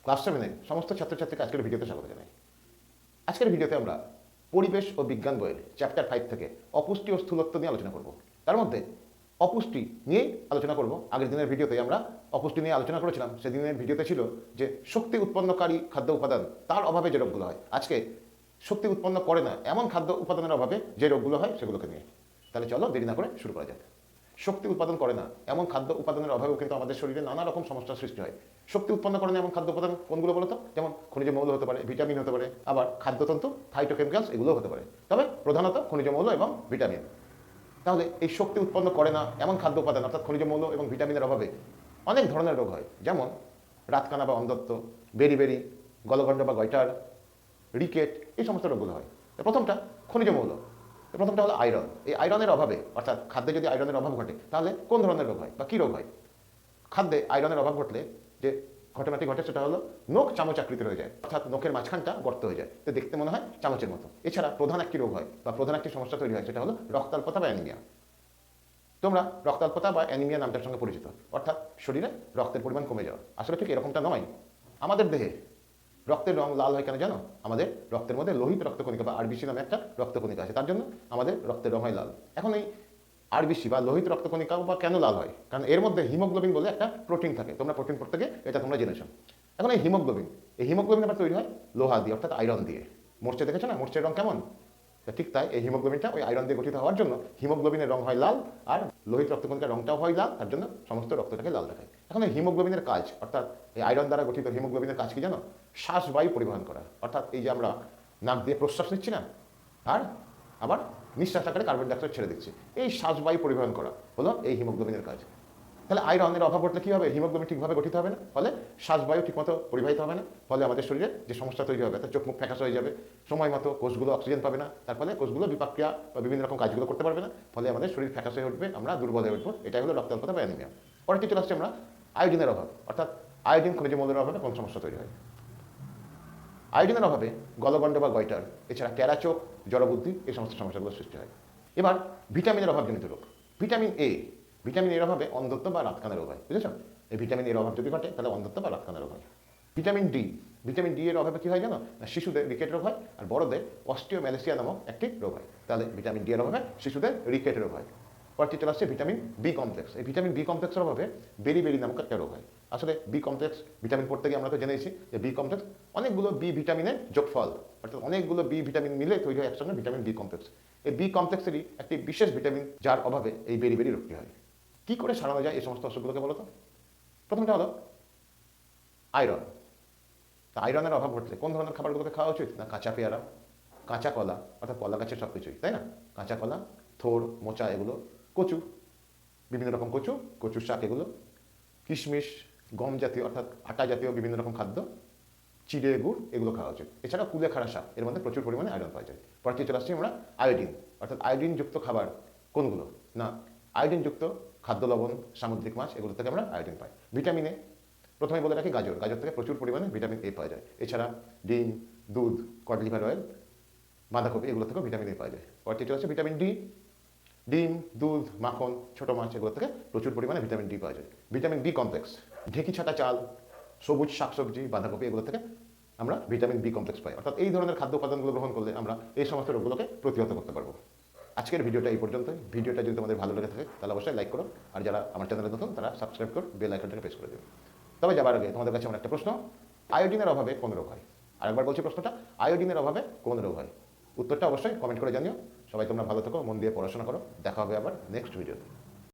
Class 7-এর সমস্ত ছাত্রছাত্রীকে আজকের ভিডিওতে স্বাগত জানাই। আজকের ভিডিওতে আমরা পরিবেশ ও বিজ্ঞান বইয়ের চ্যাপ্টার 5 থেকে অপুষ্টি ও স্থূলত্ব নিয়ে আলোচনা করব। তার মধ্যে অপুষ্টি নিয়েই আলোচনা করব। আগের দিনের ভিডিওতে আমরা অপুষ্টি নিয়ে আলোচনা করেছিলাম। সেদিনের ভিডিওতে ছিল যে শক্তি উৎপন্নকারী খাদ্য উপাদান তার অভাবে যে রোগগুলো হয়। আজকে শক্তি উৎপন্ন করে না এমন খাদ্য উপাদানের অভাবে যে রোগগুলো হয় সেগুলোকে নিয়ে। তাহলে চলো দেরি না করে শুরু করা যাক। শক্তি উৎপাদন করে না এমন খাদ্য উপাদানের অভাবেও কিন্তু আমাদের শরীরে নানা রকম সমস্যার সৃষ্টি হয়। শক্তি উৎপন্ন করে না এমন খাদ্য উপাদান কোনগুলো বলতো? যেমন খনিজ মৌল হতে পারে, ভিটামিন হতে পারে, আবার খাদ্যতন্তু, ফাইটোকেমিক্যালস এগুলো হতে পারে। তবে প্রধানত খনিজ মৌল এবং ভিটামিন। তাহলে এই শক্তি উৎপন্ন করে না এমন খাদ্য উপাদান অর্থাৎ খনিজ মৌল এবং ভিটামিনের অভাবে অনেক ধরনের রোগ হয়, যেমন রাতকানা বা অন্ধত্ব, বেরি, গলগণ্ড বা গয়টার, রিকেট, এই সমস্ত রোগগুলো হয়। প্রথমটা খনিজ মৌল। প্রথমটা হলো আয়রন। এই আয়রনের অভাবে অর্থাৎ খাদ্যে যদি আয়রনের অভাব ঘটে তাহলে কোন ধরনের রোগ হয় বা কী রোগ হয়? খাদ্যে আয়রনের অভাব ঘটলে যে ঘটনাটি ঘটে সেটা হলো নখ চামচ আকৃতির হয়ে যায়, অর্থাৎ নখের মাঝখানটা গর্ত হয়ে যায়, তো দেখতে মনে হয় চামচের মতো। এছাড়া প্রধান একটি রোগ হয় বা প্রধান একটি সমস্যা তৈরি হয়, সেটা হলো রক্তাল্পতা বা অ্যানিমিয়া। তোমরা রক্তাল্পতা বা অ্যানিমিয়া নামটার সঙ্গে পরিচিত, অর্থাৎ শরীরে রক্তের পরিমাণ কমে যাওয়া। আসলে ঠিক এরকমটা নয়। আমাদের দেহে রক্তের রং লাল হয় কেন জানো? আমাদের রক্তের মধ্যে লোহিত রক্তকণিকা বা আরবিসি নামে একটা রক্তকণিকা আছে, তার জন্য আমাদের রক্তের রং হয় লাল। এখন এই আরবিসি বা লোহিত রক্তকণিকা বা কেন লাল হয়? কারণ এর মধ্যে হিমোগ্লোবিন বলে একটা প্রোটিন থাকে। তোমরা প্রোটিন পড়তে গিয়ে এটা তোমরা জেনেছো। এখন এই হিমোগ্লোবিন আবার তৈরি হয় লোহা দিয়ে, অর্থাৎ আয়রন দিয়ে। মরচে দেখেছো না, মরচের রং কেমন? ঠিক তাই এই হিমোগ্লোবিনটা ওই আয়রন দিয়ে গঠিত হওয়ার জন্য হিমোগ্লোবিনের রং হয় লাল, আর লোহিত রক্তকণিকার রংটাও হয় লাল, তার জন্য সমস্ত রক্তটাকে লাল দেখায়। এখন এই হিমোগ্লোবিনের কাজ, অর্থাৎ এই আয়রন দ্বারা গঠিত হিমোগ্লোবিনের কাজ কি জানো? শ্বাসবায়ু পরিবহন করা। অর্থাৎ এই যে আমরা নাক দিয়ে প্রশ্বাস নিচ্ছি না, আর আবার নিঃশ্বাস আকারে কার্বন ডাইঅক্সাইড ছেড়ে দিচ্ছি, এই শ্বাসবায়ু পরিবহন করা হলো এই হিমোগ্লোবিনের কাজ। তাহলে আয়রনের অভাব ঘটলে কী হবে? হিমোগ্লোবিন ঠিকভাবে গঠিত হবে না, ফলে শ্বাসবায়ু ঠিকমতো পরিবাহিত হবে না, ফলে আমাদের শরীরে যে সমস্যা তৈরি হবে, তার চোখ মুখ ফ্যাকাশ হয়ে যাবে, সময় মতো কোষগুলো অক্সিজেন পাবে না, তার ফলে কোষগুলো বিপাক্রিয়া বা বিভিন্ন রকম কাজগুলো করতে পারবে না, ফলে আমাদের শরীর ফ্যাকাশ হয়ে উঠবে, আমরা দুর্বল হয়ে উঠবো। এটাই হলো রক্তাল্পতা বা অ্যানিমিয়া। পরেরটি চলে আসছে আমরা আয়োডিনের অভাব, অর্থাৎ আয়োডিন খনিজ মৌলের অভাবে কোন সমস্যা তৈরি হয়? আয়োডিনের অভাবে গলগণ্ড বা গয়টার, এছাড়া টেরা চোখ, জড়বুদ্ধি, এই সমস্ত সমস্যাগুলো সৃষ্টি হয়। এবার ভিটামিনের অভাবজনিত রোগ। ভিটামিন এর অভাবে অন্ধত্ব বা রাতকানা রোগ হয়, বুঝেছ? এই ভিটামিন এর অভাব যদি ঘটে তাহলে অন্ধত্ব বা রাতকানা রোগ হয়। ভিটামিন ডি এর অভাবে কী হয় জানো? না, শিশুদের রিকেট রোগ হয়, আর বড়দের অস্টিওম্যালেসিয়া নামক একটি রোগ হয়। তাহলে ভিটামিন ডি এর অভাবে শিশুদের রিকেট রোগ হয়। পরটি চলে আসছে ভিটামিন বি কমপ্লেক্স। এই ভিটামিন বি কমপ্লেক্সের অভাবে বেরি নামক একটা রোগ হয়। আসলে বি কমপ্লেক্স ভিটামিন পড়তে গিয়ে আমরা তো জেনেছি যে বি কমপ্লেক্স অনেকগুলো বি ভিটামিনের যোগফল, অর্থাৎ অনেকগুলো বি ভিটামিন মিলে তৈরি হয় একসঙ্গে ভিটামিন বি কমপ্লেক্স। এই বি কমপ্লেক্সেরই একটি বিশেষ ভিটামিন যার অভাবে এই বেরি রোগটি হয়। কী করে সারানো যায় এই সমস্ত অসুখগুলোকে বলো তো? প্রথমটা হলো আয়রন। তা আয়রনের অভাব ঘটলে কোন ধরনের খাবারগুলোকে খাওয়া উচিত? না, কাঁচা পেয়ারা, কাঁচা কলা, অর্থাৎ কলা গাছের সব কিছুই, তাই না? কাঁচা কলা, থোড়, মোচা, এগুলো, কচু, বিভিন্ন রকম কচুর শাক, এগুলো, কিশমিশ, গম জাতীয় অর্থাৎ আটা জাতীয় বিভিন্ন রকম খাদ্য, চিড়ে, গুড়, এগুলো খাওয়া উচিত। এছাড়া কুলেখাড়া শাক, এর মধ্যে প্রচুর পরিমাণে আয়রন পাওয়া যায়। পরে চলে আসছি আমরা আয়োডিন, অর্থাৎ আয়োডিনযুক্ত খাবার কোনগুলো? না, আয়োডিনযুক্ত খাদ্য, লবণ, সামুদ্রিক মাছ, এগুলো থেকে আমরা আয়োডিন পাই। ভিটামিনে প্রথমে বলে রাখি গাজর থেকে প্রচুর পরিমাণে ভিটামিন এ পাওয়া যায়। এছাড়া ডিম, দুধ, কড লিভার অয়েল, বাঁধাকপি, এগুলো থেকেও ভিটামিন এ পাওয়া যায়। পরে চলে আসছে ভিটামিন ডি। ডিম, দুধ, মাখন, ছোটো মাছ, এগুলো থেকে প্রচুর পরিমাণে ভিটামিন ডি পাওয়া যায়। ভিটামিন বি কমপ্লেক্স, ঢেঁকি ছাটা চাল, সবুজ শাকসবজি, বাঁধাকপি, এগুলো থেকে আমরা ভিটামিন বি কমপ্লেক্স পাই। অর্থাৎ এই ধরনের খাদ্য উপাদানগুলো গ্রহণ করলে আমরা এই সমস্ত রোগগুলোকে প্রতিহত করতে পারবো। আজকের ভিডিওটা এই পর্যন্তই। ভিডিওটা যদি তোমাদের ভালো লেগে থাকে তাহলে অবশ্যই লাইক করো, আর যারা আমার চ্যানেলে নতুন তারা সাবস্ক্রাইব করো, বেল আইকনটাকে প্রেস করে দেবে। তবে যাবার আগে তোমাদের কাছে আমার একটা প্রশ্ন, আয়োডিনের অভাবে কোন রোগ হয়? আরেকবার বলছি প্রশ্নটা, আয়োডিনের অভাবে কোন রোগ হয়? উত্তরটা অবশ্যই কমেন্ট করে জানিও। সবাই তোমরা ভালো থেকো, মন দিয়ে পড়াশোনা করো। দেখা হবে আবার নেক্সট ভিডিওতে।